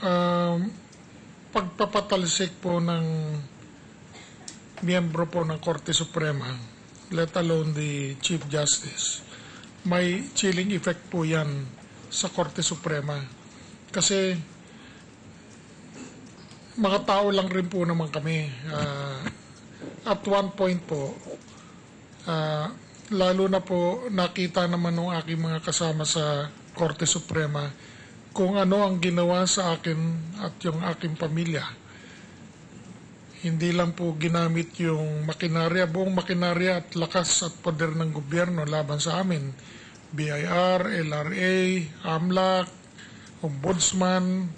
um, pagpapatalsik po ng miyembro po ng Korte Suprema, let alone the Chief Justice, may chilling effect po yan sa Korte Suprema. Kasi mga tao lang rin po naman kami. At one point po, lalo na po nakita naman ng aking mga kasama sa Korte Suprema kung ano ang ginawa sa akin at yung aking pamilya. Hindi lang po ginamit yung makinarya, buong makinarya at lakas at poder ng gobyerno laban sa amin. BIR, LRA, AMLAC, Ombudsman,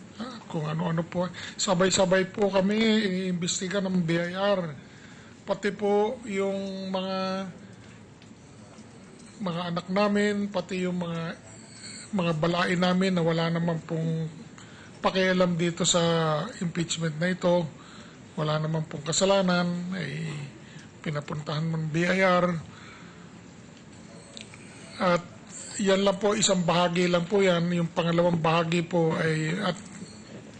kung ano-ano po. Sabay-sabay po kami iimbestiga ng BIR. Pati po yung mga anak namin, pati yung mga balain namin na wala naman pong pakialam dito sa impeachment na ito. Wala naman pong kasalanan, ay pinapuntahan ng BIR. At yan lang po, isang bahagi lang po yan. Yung pangalawang bahagi po ay, at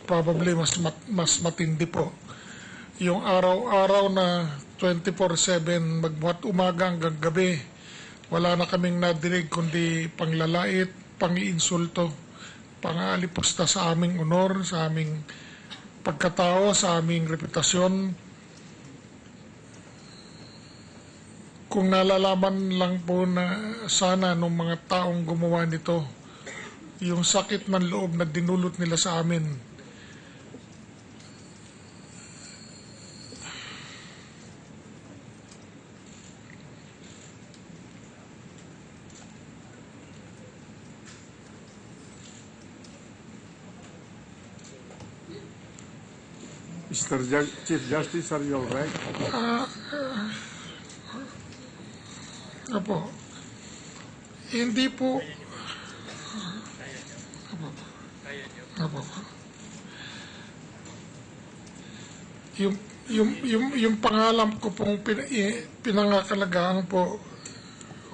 probably mas matindi po, yung araw-araw na 24/7 magbuhat umaga hanggang gabi, wala na kaming nadinig kundi panglalait, pangiinsulto, pangalipusta sa aming honor, sa aming pagkatao, sa aming reputasyon. Kung nalalaman lang po na sana nung mga taong gumawa nito, yung sakit ng loob na dinulot nila sa amin. Chief Justice, are you all right? Apo, hindi po. Apo. Yung pangalan ko pong pinangakalagaan po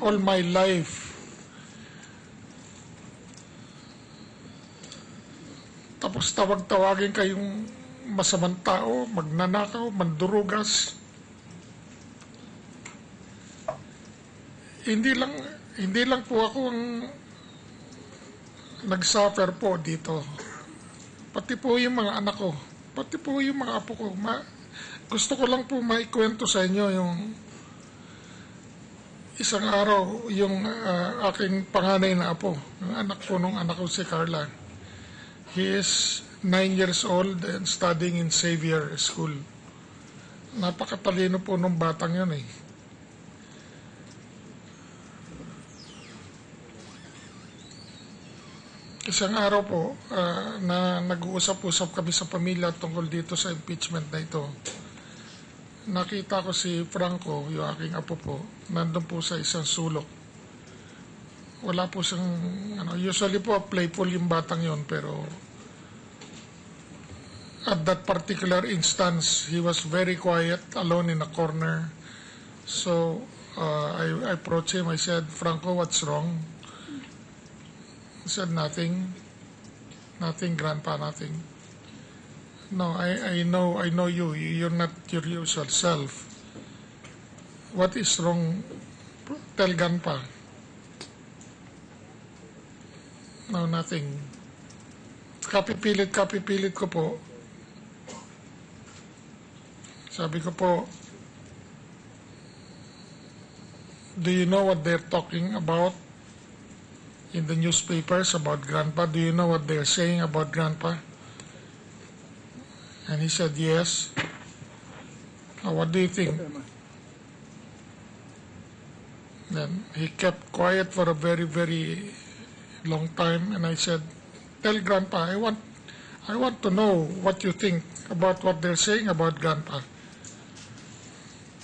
all my life. Tapos tawag-tawagin kayong masamang tao, magnanakaw, mandurugas. Hindi lang po ako ang nag-suffer po dito. Pati po yung mga anak ko, pati po yung mga apo ko. Gusto ko lang po maikwento sa inyo yung isang araw, yung aking panganay na apo, yung anak po nung anak ko si Carla. He is 9 years old and studying in Xavier School. Napakatalino po nung batang yun eh. Isang araw po na nag-uusap-usap kami sa pamilya tungkol dito sa impeachment na ito. Nakita ko si Franco, yung aking apo po, nandun po sa isang sulok. Wala po siyang, usually po playful yung batang yon, pero at that particular instance, he was very quiet, alone in a corner. So I approached him. I said, "Franco, what's wrong?" He said, "Nothing. Nothing, Grandpa, nothing." "No, I know you. You're not your usual self. What is wrong? Tell Grandpa." "No, nothing." Kapipilit ko po. Sabi ko po, "Do you know what they're talking about in the newspapers about Grandpa? Do you know what they're saying about Grandpa?" And he said, "Yes." "What do you think?" Then he kept quiet for a very, very long time, and I said, "Tell Grandpa, I want to know what you think about what they're saying about Grandpa."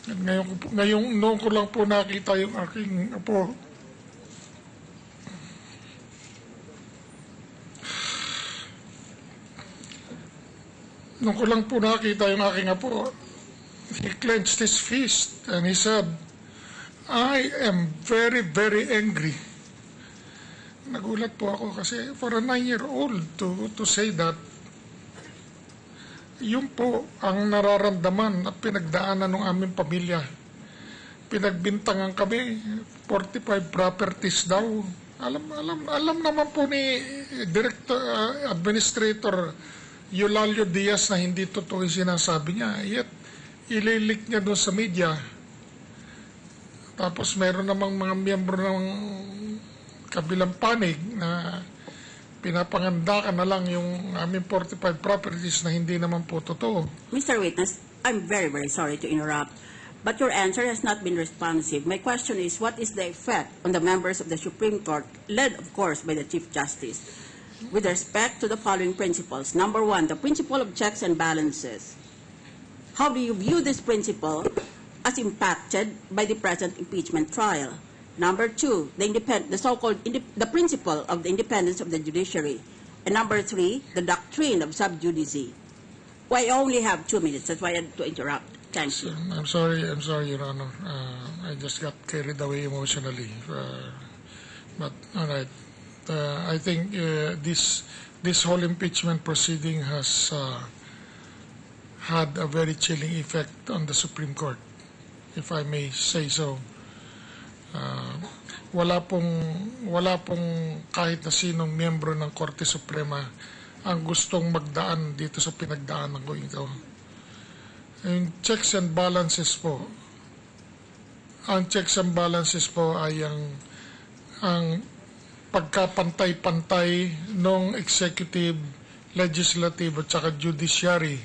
At noon ko lang po nakita yung aking apo. Noon ko lang po nakita yung aking apo. He clenched his fist and he said, "I am very, very angry." Nagulat po ako kasi for a 9-year-old to say that, Yun po ang nararamdaman at pinagdaanan ng aming pamilya. Pinagbintangan kami, 45 properties daw. Alam naman po ni Administrator Eulalio Diaz na hindi totoo yung sinasabi niya. Yet, ililik niya doon sa media. Tapos meron namang mga miyembro ng kabilang panig na pinapangandakan na lang yung aming 45 properties na hindi naman po totoo. Mr. Witness, I'm very, very sorry to interrupt, but your answer has not been responsive. My question is, what is the effect on the members of the Supreme Court, led, of course, by the Chief Justice, with respect to the following principles? Number one, the principle of checks and balances. How do you view this principle as impacted by the present impeachment trial? Number two, the so-called the principle of the independence of the judiciary. And number three, the doctrine of sub judice. Well, I only have 2 minutes. That's why I had to interrupt. Thank you. I'm sorry, Your Honor. I just got carried away emotionally. But all right, I think this whole impeachment proceeding has had a very chilling effect on the Supreme Court, if I may say so. Wala pong kahit na sinong miyembro ng Korte Suprema ang gustong magdaan dito sa pinagdaanan ko ito. Yung checks and balances po, ang checks and balances po ay ang pagkapantay-pantay ng executive, legislative at saka judiciary.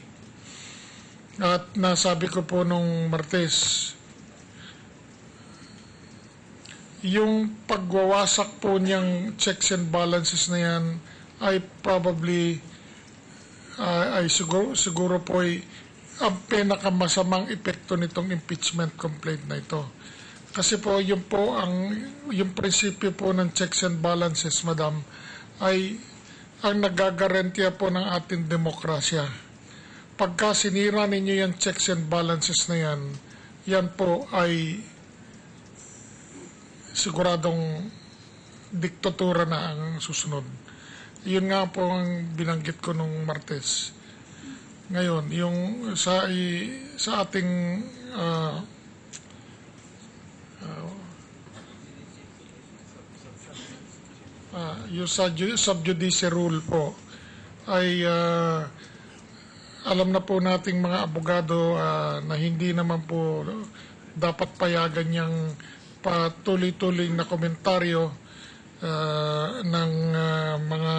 At nasabi ko po nung Martes, yung pagwawasak po niyang checks and balances na yan ay probably ay siguro po ay ang pinakamasamang epekto nitong impeachment complaint na ito. Kasi po yung prinsipyo po ng checks and balances, Madam, ay ang nagagarantiya po ng ating demokrasya. Pagka sinira ninyo yung checks and balances na yan po ay siguradong diktatura na ang susunod. Yun nga po ang binanggit ko nung Martes. Ngayon, yung sa ating yung sub-judice rule po ay alam na po nating mga abogado na hindi naman po dapat payagan niyang patuloy-tuloy na komentaryo ng mga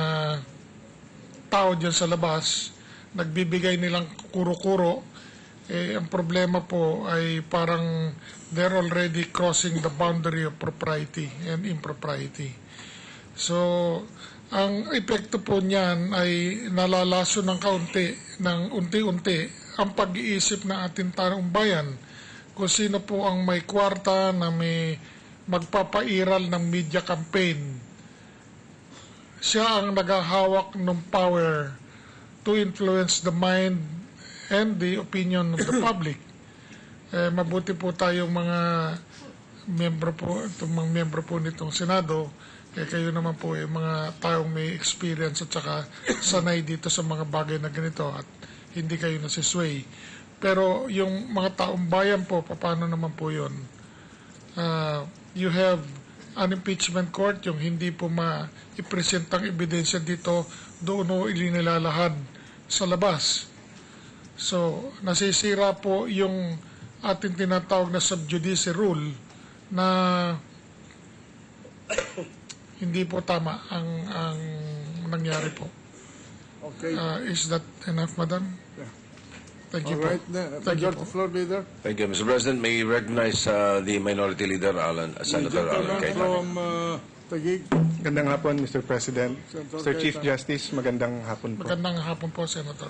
tao dyan sa labas, nagbibigay nilang kuro-kuro. Ang problema po ay parang they're already crossing the boundary of propriety and impropriety. So, ang epekto po niyan ay nalalaso ng unti-unti ang pag-iisip ng ating taong bayan. Kung sino po ang may kwarta na may magpapairal ng media campaign, siya ang naghahawak ng power to influence the mind and the opinion of the public. Mabuti po tayong mga miyembro po nitong Senado, kayo naman po mga taong may experience at saka sanay dito sa mga bagay na ganito at hindi kayo nasisway. Pero yung mga taong bayan po, paano naman po yun? You have an impeachment court, yung hindi po ma-ipresentang ebidensya dito, doon o ilinilalahad sa labas. So, nasisira po yung ating tinatawag na sub-judice rule na hindi po tama ang nangyari po. Okay. Is that enough, Madam? Yeah. Thank you All right. po. Thank you po. Floor leader. Thank you, Mr. President. May I recognize the Minority Leader, Senator Alan Gentleman Cayetano. from Taguig. Magandang hapon, Mr. President. Senator Sir Chief Cayetano. Justice, magandang hapon po. Magandang hapon po, Senator.